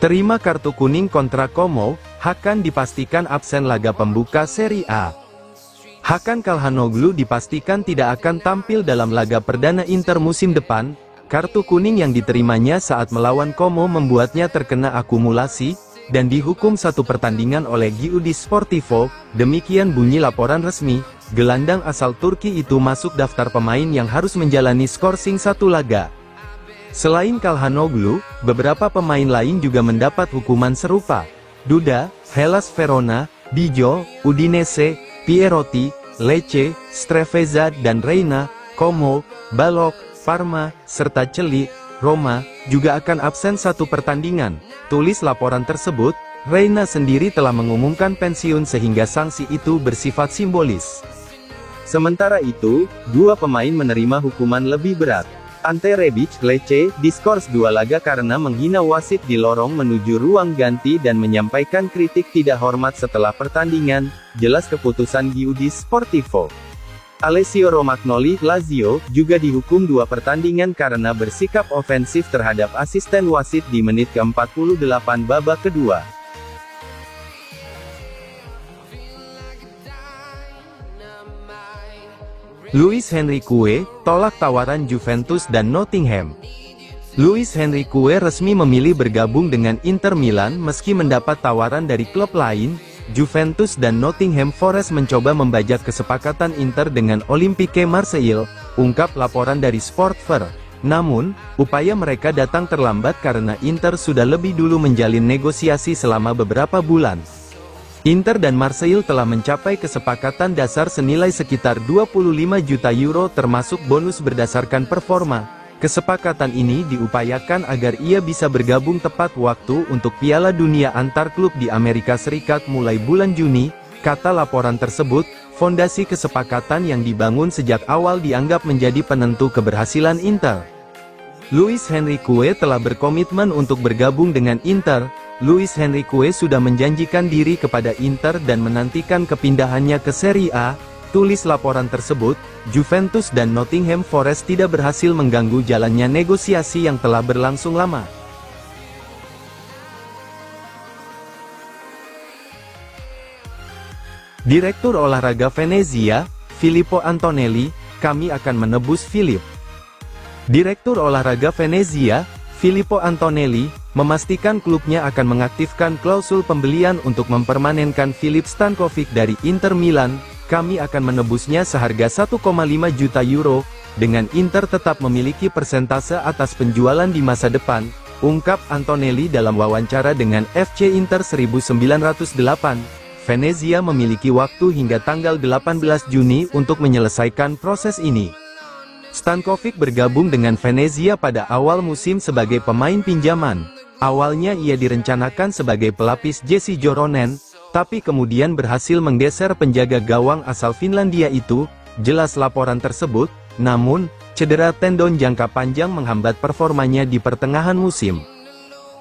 Terima kartu kuning kontra Como, Hakan dipastikan absen laga pembuka Serie A. Hakan Calhanoglu dipastikan tidak akan tampil dalam laga perdana Inter musim depan. Kartu kuning yang diterimanya saat melawan Como membuatnya terkena akumulasi, dan dihukum 1 pertandingan oleh Giudice Sportivo. Demikian bunyi laporan resmi. Gelandang asal Turki itu masuk daftar pemain yang harus menjalani skorsing 1 laga. Selain Calhanoglu, beberapa pemain lain juga mendapat hukuman serupa. Duda, Hellas Verona, Dijo, Udinese, Pierotti, Lecce, Strefezza dan Reina, Como, Balok, Parma, serta Celi, Roma, juga akan absen 1 pertandingan. Tulis laporan tersebut, Reina sendiri telah mengumumkan pensiun sehingga sanksi itu bersifat simbolis. Sementara itu, 2 pemain menerima hukuman lebih berat. Ante Rebic, Lecce, diskors 2 laga karena menghina wasit di lorong menuju ruang ganti dan menyampaikan kritik tidak hormat setelah pertandingan, jelas keputusan Giudice Sportivo. Alessio Romagnoli, Lazio, juga dihukum 2 pertandingan karena bersikap ofensif terhadap asisten wasit di menit ke-48 babak kedua. Luis Henrique tolak tawaran Juventus dan Nottingham. Luis Henrique resmi memilih bergabung dengan Inter Milan meski mendapat tawaran dari klub lain. Juventus dan Nottingham Forest mencoba membajak kesepakatan Inter dengan Olympique Marseille, ungkap laporan dari Sportver. Namun, upaya mereka datang terlambat karena Inter sudah lebih dulu menjalin negosiasi selama beberapa bulan. Inter dan Marseille telah mencapai kesepakatan dasar senilai sekitar 25 juta euro termasuk bonus berdasarkan performa. Kesepakatan ini diupayakan agar ia bisa bergabung tepat waktu untuk Piala Dunia antar klub di Amerika Serikat mulai bulan Juni, kata laporan tersebut. Fondasi kesepakatan yang dibangun sejak awal dianggap menjadi penentu keberhasilan Inter. Luis Henrique telah berkomitmen untuk bergabung dengan Inter. Luis Henrique sudah menjanjikan diri kepada Inter dan menantikan kepindahannya ke Serie A, tulis laporan tersebut. Juventus dan Nottingham Forest tidak berhasil mengganggu jalannya negosiasi yang telah berlangsung lama. Direktur Olahraga Venezia, Filippo Antonelli, kami akan menebus Philip. Direktur Olahraga Venezia, Filippo Antonelli, memastikan klubnya akan mengaktifkan klausul pembelian untuk mempermanenkan Filip Stankovic dari Inter Milan. Kami akan menebusnya seharga 1,5 juta euro, dengan Inter tetap memiliki persentase atas penjualan di masa depan, ungkap Antonelli dalam wawancara dengan FC Inter 1908. Venezia memiliki waktu hingga tanggal 18 Juni untuk menyelesaikan proses ini. Stankovic bergabung dengan Venezia pada awal musim sebagai pemain pinjaman. Awalnya ia direncanakan sebagai pelapis Jesse Joronen, tapi kemudian berhasil menggeser penjaga gawang asal Finlandia itu, jelas laporan tersebut. Namun, cedera tendon jangka panjang menghambat performanya di pertengahan musim.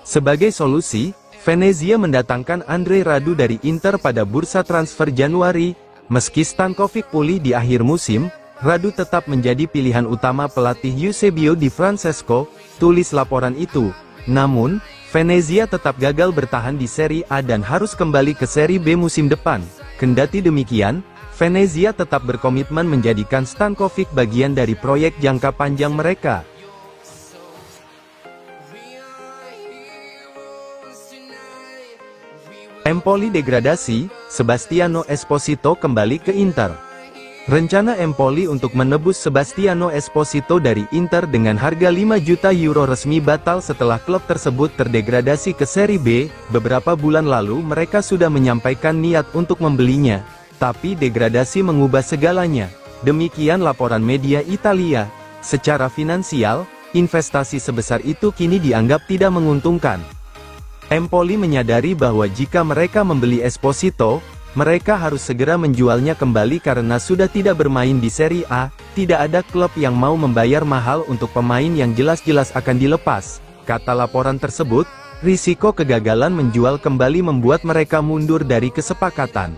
Sebagai solusi, Venezia mendatangkan Andre Radu dari Inter pada bursa transfer Januari. Meski Stankovic pulih di akhir musim, Radu tetap menjadi pilihan utama pelatih Eusebio Di Francesco, tulis laporan itu. Namun, Venezia tetap gagal bertahan di Serie A dan harus kembali ke Serie B musim depan. Kendati demikian, Venezia tetap berkomitmen menjadikan Stankovic bagian dari proyek jangka panjang mereka. Empoli degradasi, Sebastiano Esposito kembali ke Inter. Rencana Empoli untuk menebus Sebastiano Esposito dari Inter dengan harga 5 juta euro resmi batal setelah klub tersebut terdegradasi ke Serie B. Beberapa bulan lalu mereka sudah menyampaikan niat untuk membelinya, tapi degradasi mengubah segalanya. Demikian laporan media Italia. Secara finansial, investasi sebesar itu kini dianggap tidak menguntungkan. Empoli menyadari bahwa jika mereka membeli Esposito, mereka harus segera menjualnya kembali karena sudah tidak bermain di Serie A. Tidak ada klub yang mau membayar mahal untuk pemain yang jelas-jelas akan dilepas, kata laporan tersebut, risiko kegagalan menjual kembali membuat mereka mundur dari kesepakatan.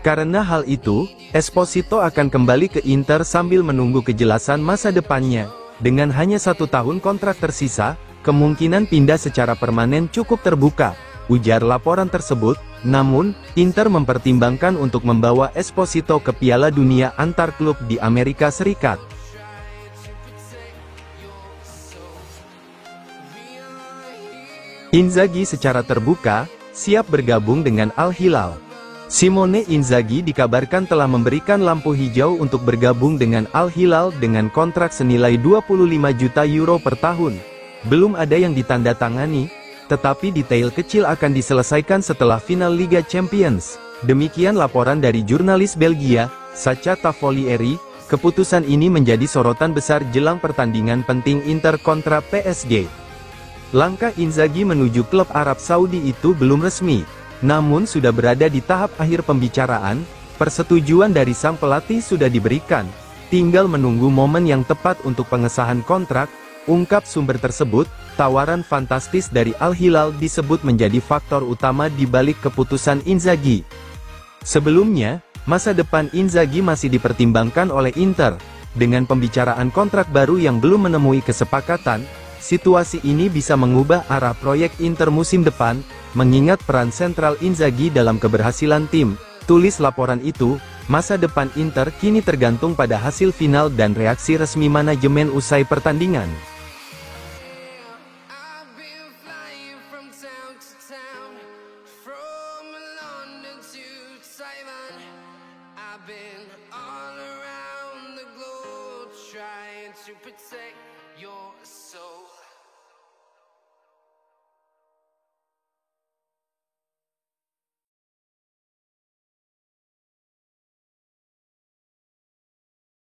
Karena hal itu, Esposito akan kembali ke Inter sambil menunggu kejelasan masa depannya. Dengan hanya 1 tahun kontrak tersisa, kemungkinan pindah secara permanen cukup terbuka, ujar laporan tersebut. Namun, Inter mempertimbangkan untuk membawa Esposito ke Piala Dunia antar klub di Amerika Serikat. Inzaghi secara terbuka, siap bergabung dengan Al Hilal. Simone Inzaghi dikabarkan telah memberikan lampu hijau untuk bergabung dengan Al Hilal dengan kontrak senilai 25 juta euro per tahun. Belum ada yang ditandatangani, tetapi detail kecil akan diselesaikan setelah final Liga Champions. Demikian laporan dari jurnalis Belgia, Sacha Tavolieri. Keputusan ini menjadi sorotan besar jelang pertandingan penting Inter kontra PSG. Langkah Inzaghi menuju klub Arab Saudi itu belum resmi, namun sudah berada di tahap akhir pembicaraan. Persetujuan dari sang pelatih sudah diberikan, tinggal menunggu momen yang tepat untuk pengesahan kontrak, ungkap sumber tersebut. Tawaran fantastis dari Al Hilal disebut menjadi faktor utama di balik keputusan Inzaghi. Sebelumnya, masa depan Inzaghi masih dipertimbangkan oleh Inter. Dengan pembicaraan kontrak baru yang belum menemui kesepakatan, situasi ini bisa mengubah arah proyek Inter musim depan, mengingat peran sentral Inzaghi dalam keberhasilan tim. Tulis laporan itu, masa depan Inter kini tergantung pada hasil final dan reaksi resmi manajemen usai pertandingan.